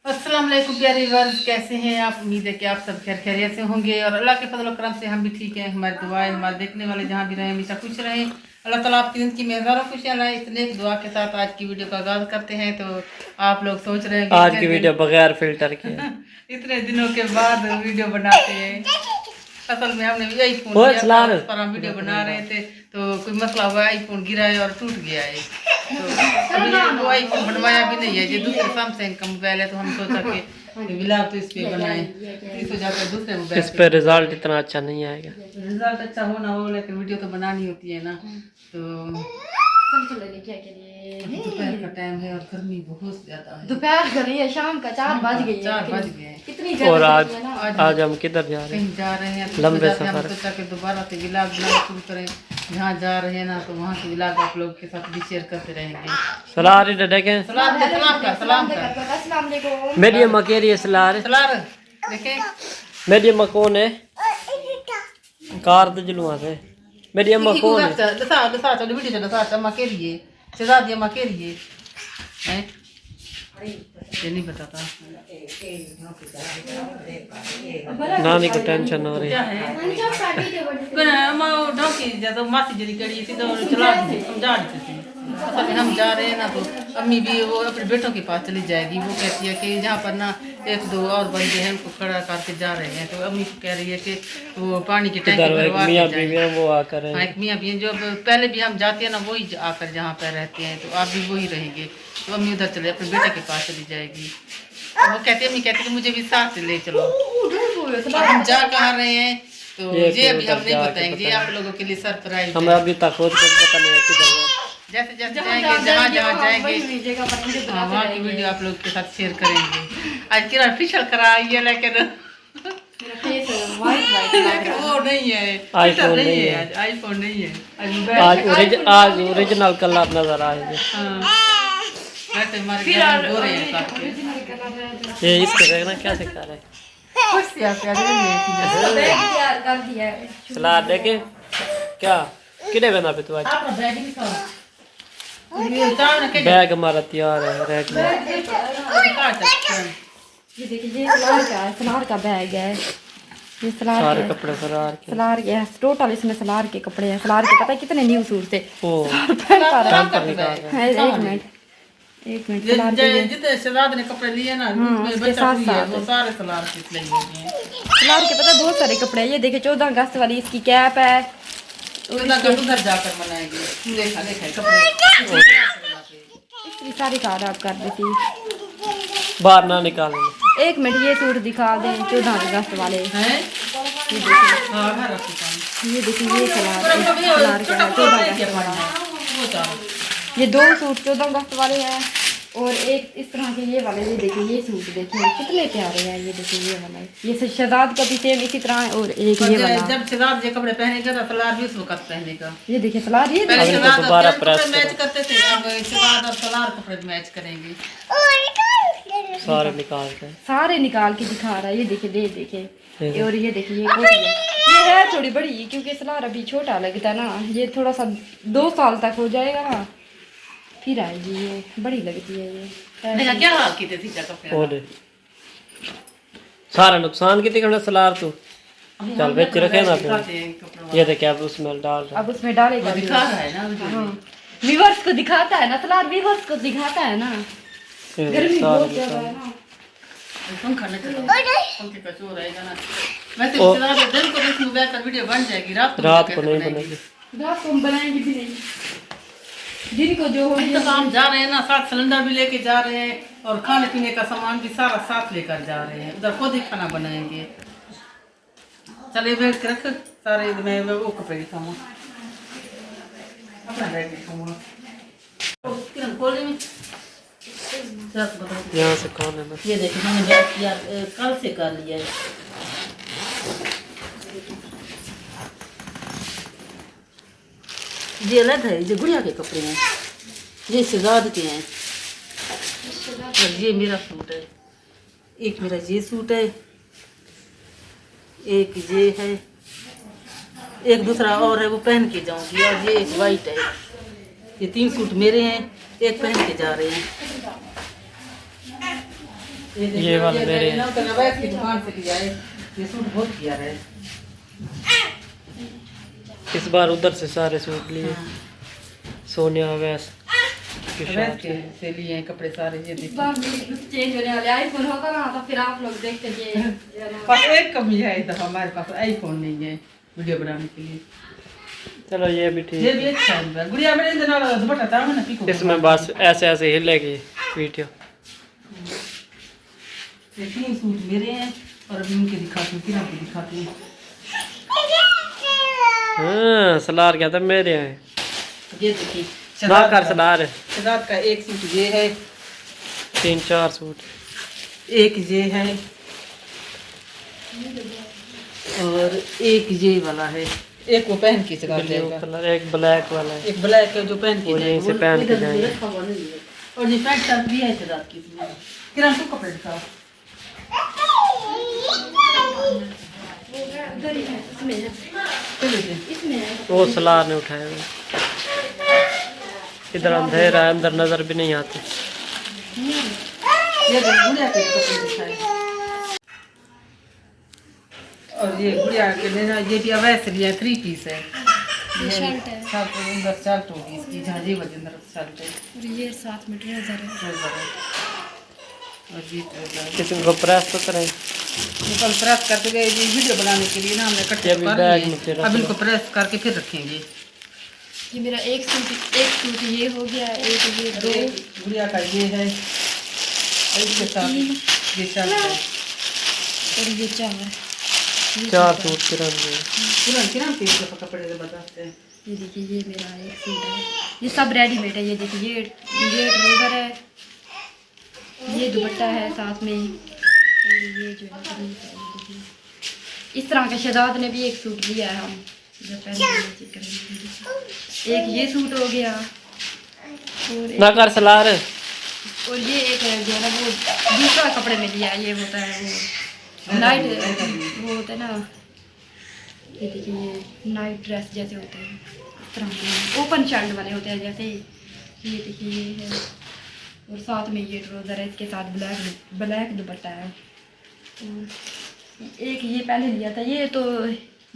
अस्सलाम वालेकुम प्यारे व्यूअर्स, कैसे हैं आप? उम्मीद है कि आप सब खैरियत से होंगे और अल्लाह के फजल करम से हम भी ठीक हैं। हमारी दुआएं हमारे देखने वाले जहाँ भी रहें हमेशा खुश रहें। अल्लाह ताला आपकी ज़िंदगी में हज़ारों खुशियाँ लाए। इस नेक दुआ के साथ आज की वीडियो का आगाज़ करते हैं। तो आप लोग सोच रहे हैं कि आज की वीडियो बगैर फिल्टर के इतने दिनों के बाद वीडियो बनाते हैं। असल में हमने यही फोन लिया था, उस पर हम वीडियो बना रहे थे तो कोई मसला हुआ, आईफोन गिरा है और टूट गया है। तो अभी वो आईफोन बनवाया भी नहीं है, ये दूसरे सैमसंग का मोबाइल है। तो हम सोचा कि व्लॉग तो इस पे बनाए, इस वजह से दूसरे मोबाइल इस पे रिजल्ट इतना अच्छा नहीं आएगा। रिजल्ट अच्छा हो ना हो, लेकिन वीडियो तो बनानी होती है ना। तो दोपहर का टाइम है और गर्मी बहुत ज्यादा है। दोपहर कर रही है, शाम का 4 बज गई है। 4 बज गए हैं। कितनी और गर्मी है ना। आज हम किधर जा रहे हैं? कहीं जा रहे हैं तो लंबे सोचा कि हम सफर। सोचा कि दोबारा से व्लॉग बनाना शुरू करें। जहाँ जा रहे हैं ना तो वहाँ के व्लॉग आप लोग के साथ भी शेयर करते रहेंगे। सलार इधर देखें, सलाम कर, सलाम कर, सलाम कर। अस्सलाम वालेकुम। मेरी मकेरी सलार सलार देखें, मेरी अम्मा कौन है? कार तो जलवा से मेरी अम्मा कौन है? दसा दसा चलो वीडियो दसा अम्मा के लिए शहजादी अम्मा के लिए हैं, ये नहीं बताता। नानी को टेंशन हो रही क्या है। है अम्मा डॉकी जब मासी जरी करी थी तो चला दी, समझा दी थी। असल में हम जा रहे हैं ना तो अम्मी भी वो अपने बेटों के पास चली जाएगी। वो कहती है कि जहाँ पर ना 1-2 और बंदे हैं उनको खड़ा करके जा रहे हैं। तो अम्मी कह रही है कि वो पानी की टैंकी भरवा के मियाँ जाएं। बीवी वो आकर हाँ, एक मियाँ भी हैं जो पहले भी हम जाते हैं ना वही आकर जहाँ पर रहते हैं। तो आप भी वही रहेंगे। तो अम्मी उधर चले अपने बेटे के पास चली जाएगी। तो वो कहती है, अम्मी कहती है कि मुझे भी साथ से ले चलो। अब हम जा कहाँ रहे हैं तो ये अभी हम नहीं बताएंगे, ये आप लोगों के लिए सरप्राइज हमें है। अभी तक खुद को पता नहीं है किधर। जैसे जैसे जाएंगे जहाँ जहाँ जाएंगे हाँ, वहाँ की वीडियो आप लोग के साथ शेयर करेंगे। आज किरण फिशल करा है लेकिन वो नहीं है, आईफोन नहीं नहीं है, है। आज आईफोन नहीं है। आज ओरिजिनल कलर नजर आएंगे। हाँ, वैसे हमारे घर में गोरे हैं सबके। ये इसको देखना कैसे कर रहे हैं। खुश से आप प्यारे नहीं तैयार कर दिया है। सलाद देखे क्या किधे बना पे तू आज? आपका बैग भी खाओ। ये उतार ना के बैग हमारा तैयार है रैक में। काट सकते हैं। ये देखिए, ये सलार का बैग है। ये सलार सारे के कपड़े फरार के। सलार के टोटल इसमें सलार के कपड़े हैं। सलार के पता है कितने न्यू सूट थे। ओ काम कर निकाल रहे है, एक मिनट सलार के ये जितने शहजाद ने कपड़े लिए ना उसके बच्चा साथ हुई है साथ वो सारे सलार के लिए हैं। सलार के पता है बहुत सारे कपड़े हैं। ये देखिए 14 अगस्त वाली इसकी कैप है। उधर जाकर मनाएंगे। देखा देखा कपड़े इसकी सारी कार आप कर देती। बाहर ना निकालेंगे। एक मिनट ये सूट दिखा दें 14 अगस्त वाले। हैं। ये देखिए, हाँ घर रखी था। ये देखिए, ये सलार का है 14 अगस्त वाला। वो चार ये 2 सूट 14 अगस्त वाले हैं और एक इस तरह के ये वाले। ये देखिए, ये सूट देखिए कितने प्यारे हैं। ये देखिए, ये वाला ये शहजाद का भी सेम इसी तरह है और एक ये वाला। जब शहजाद ये कपड़े पहनेगा तो सलार भी उस वक्त पहनेगा। ये देखिए सलार, ये पहले देखिए इनको शहजाद दोबारा और प्रेस कपड़े मैच करते थे, अब शहजाद और सलार कपड़े मैच करेंगे। सारे निकाल के सारे निकाल के दिखा रहा है। ये देखिए, ये देखिए, और ये देखिए, ये कोटी है। ये है थोड़ी बड़ी क्योंकि सलार अभी छोटा लगता है ना। ये थोड़ा सा 2 साल तक हो जाएगा ना फिर आएगी। ये बड़ी लगती है ये। देखा क्या हाल की थी कपड़े। और सारा नुकसान की दिखना सलार तू चल बेच रखे ना फिर। ये देखे अब उसमें डाल रहा अब उसमें डालेगा। दिखा रहा है ना वीडियो में। व्यूअर्स को दिखाता है ना सलार, व्यूअर्स को दिखाता है ना। है। गर्मी सारे बहुत ज्यादा निकाल। है ना। पंखा नहीं चला, पंखे का शोर रहेगा ना। वैसे शहजाद दिन को भी मोबाइल पर वीडियो बन जाएगी, रात को नहीं बनेगी। रात को हम बनाएंगे भी नहीं, दिन को जो हो तो हम जा रहे हैं ना, साथ सिलेंडर भी लेके जा रहे हैं और खाने पीने का सामान भी सारा साथ लेकर जा रहे हैं। उधर खुद ही खाना बनाएंगे। चलिए बैठ के रख सारे। मैं वो कपड़े दिखाऊंगा, अपना बैग दिखाऊंगा। किरण खोले में यहाँ से खाने में ये देखिए मैंने बैग किया, कल से कर लिया है। ये अलग है, ये गुड़िया के कपड़े हैं, ये शहजाद के हैं और ये मेरा सूट है। एक मेरा ये सूट है, एक ये है, एक दूसरा और है वो पहन के जाऊंगी और ये एक वाइट है। ये 3 सूट मेरे हैं, एक पहन के जा रहे हैं। ये वाला मेरे ना तो नवैस की दुकान से लिया है, ये सूट बहुत प्यारा है। इस बार उधर से सारे सूट लिए। सोनिया अवैस के नवैस साथ के से लिए हैं कपड़े सारे, ये देखिए। चेंज होने वाले आईफोन होगा ना तो फिर आप लोग देखते ये पर एक कमी है इधर, हमारे पास आईफोन नहीं है वीडियो बनाने के लिए। चलो ये भी ये ठीक भी अच्छा है। गुड़िया मेरे इधर ना दुपट्टा था ना पीको। इसमें बस ऐसे ऐसे हिलेगी वीडियो। ये 3 सूट मेरे हैं और अभी उनके दिखाती हूँ, किरण के दिखाती हूँ। हाँ सलार क्या था मेरे हैं ये देखिए ना कर सलार शदाद का एक सूट ये है, 3-4 सूट। एक ये है और एक ये वाला है। एक वो पहन के चला ब्लू जाएगा, कलर, एक ब्लैक वाला है। एक ब्लैक है जो पहन के वो यहीं से जाएगा, पहन के इधर जाएंगे। रखा हुआ नहीं है। और ये पैंट शर्ट भी है शदाद की इसमें। किरण को कपड़े दिखाओ। उधर ही है इसमें चलो जी। इसमें है। वो सलार ने उठाया हुआ। इधर अंधेरा है, अंदर नजर भी नहीं आती। ये गुड़िया के कपड़े दिखाए। और ये गुड़िया के लेना, ये भी अवैस लिया 3 पीस है। ये शर्ट है शर्ट अंदर शर्ट होगी इसकी, झांझी वाली अंदर शर्ट है। और ये साथ में ट्रेजर है। ट्राउजर है। और ये ट्राउजर है। किसी को प्रेस तो करें। ये कल प्रेस करके गए जी वीडियो बनाने के लिए ना, हमने कट्टे ये भी कर बैग लिए। नीचे रख अब लो। इनको प्रेस करके फिर रखेंगे। ये मेरा एक सूट ये हो गया, एक ये 2 गुड़िया का ये है, और इसके साथ ये शर्ट है। और ये 4 4 सूट किरण के। किरण किरण पीस के कपड़े से बताते हैं। ये देखिए ये मेरा एक सूट है, ये सब रेडीमेड है। ये देखिए ये ट्राउजर है, ये दुपट्टा है साथ में, और ये जो है कमीज है। ये देखिए इस तरह का शहजाद ने भी एक सूट लिया है, हम जब पहले चेक करेंगे। एक ये सूट हो गया और ना कर सलार। और ये एक जो है ना वो दूसरा कपड़े में लिया है। ये होता है वो नाइट, वो होता है ना, ये देखिए ये नाइट ड्रेस जैसे होते हैं इस तरह के ओपन शर्ट वाले होते हैं जैसे। ये देखिए ये है, और साथ में ये ट्राउजर है, इसके साथ ब्लैक दुपट्टा है। और एक ये पहले लिया था, ये तो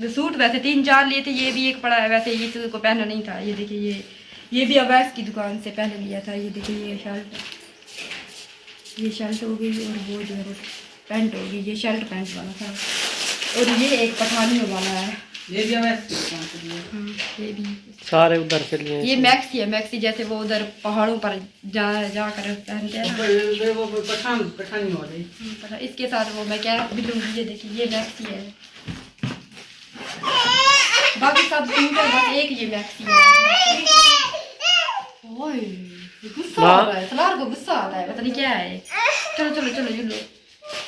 सूट वैसे 3-4 लिए थे, ये भी एक पड़ा है वैसे, ये को पहना नहीं था। ये देखिए ये भी अवैस की दुकान से पहले लिया था। ये देखिए ये शर्ट हो गई, और वो जो है पैंट होगी, ये शर्ट पैंट वाला था। और ये एक पठानियों वाला है, ये भी अवैस की दुकान से लिए। हाँ ये भी सारे उधर से लिए। ये मैक्सी है, मैक्सी जैसे वो उधर पहाड़ों पर जाकर पहनते हैं ना। वो पठानी वाले। पता इसके साथ वो मैं क्या लूँगी। ये देखिए ये मैक्सी है, बाकी सब सूट है, बस एक ये मैक्सी है। ओए गुस्सा आ रहा है, सलार को गुस्सा आ रहा है, पता नहीं क्या है। चलो चलो चलो ये लो।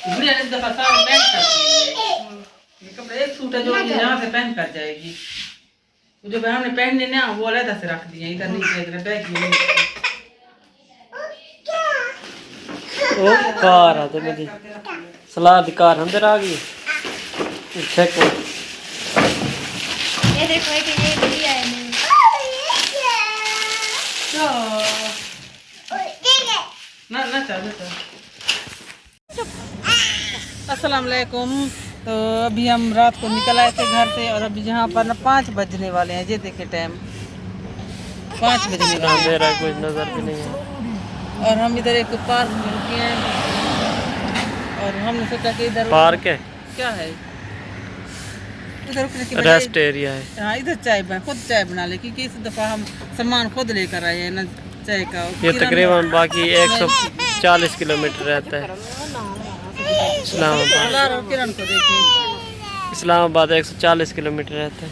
गुड़िया ने दफा सारा पैंट करती है। ये कपड़े एक सूट है जो यहाँ से पहन कर जाएगी, जो हमने पहनने ना वो अलग से रख दिए, इधर नहीं इधर बैग में नहीं। ओ कार आते मेरी सलार दी कार अंदर आ गई। चेक ये देखो ये बढ़िया है। ना चल। अस्सलाम वालेकुम। तो अभी हम रात को निकल आए थे घर से, और अभी यहाँ पर ना 5 बजने वाले हैं। ये देखे टाइम 5 बजने वाले हैं। मेरा कुछ नजर भी नहीं है। और हम इधर एक पार्क में रुके हैं, और हमने सोचा कि इधर पार्क है, क्या है, इधर रुकने की रेस्ट एरिया है। हाँ इधर खुद चाय बना ले, क्योंकि इस दफ़ा हम सामान खुद लेकर आए हैं ना चाय का। ये तकरीबन बाकी 140 किलोमीटर रहता है इस्लामाबाद। किरण को देखिए, इस्लामाबाद 140 किलोमीटर रहता है।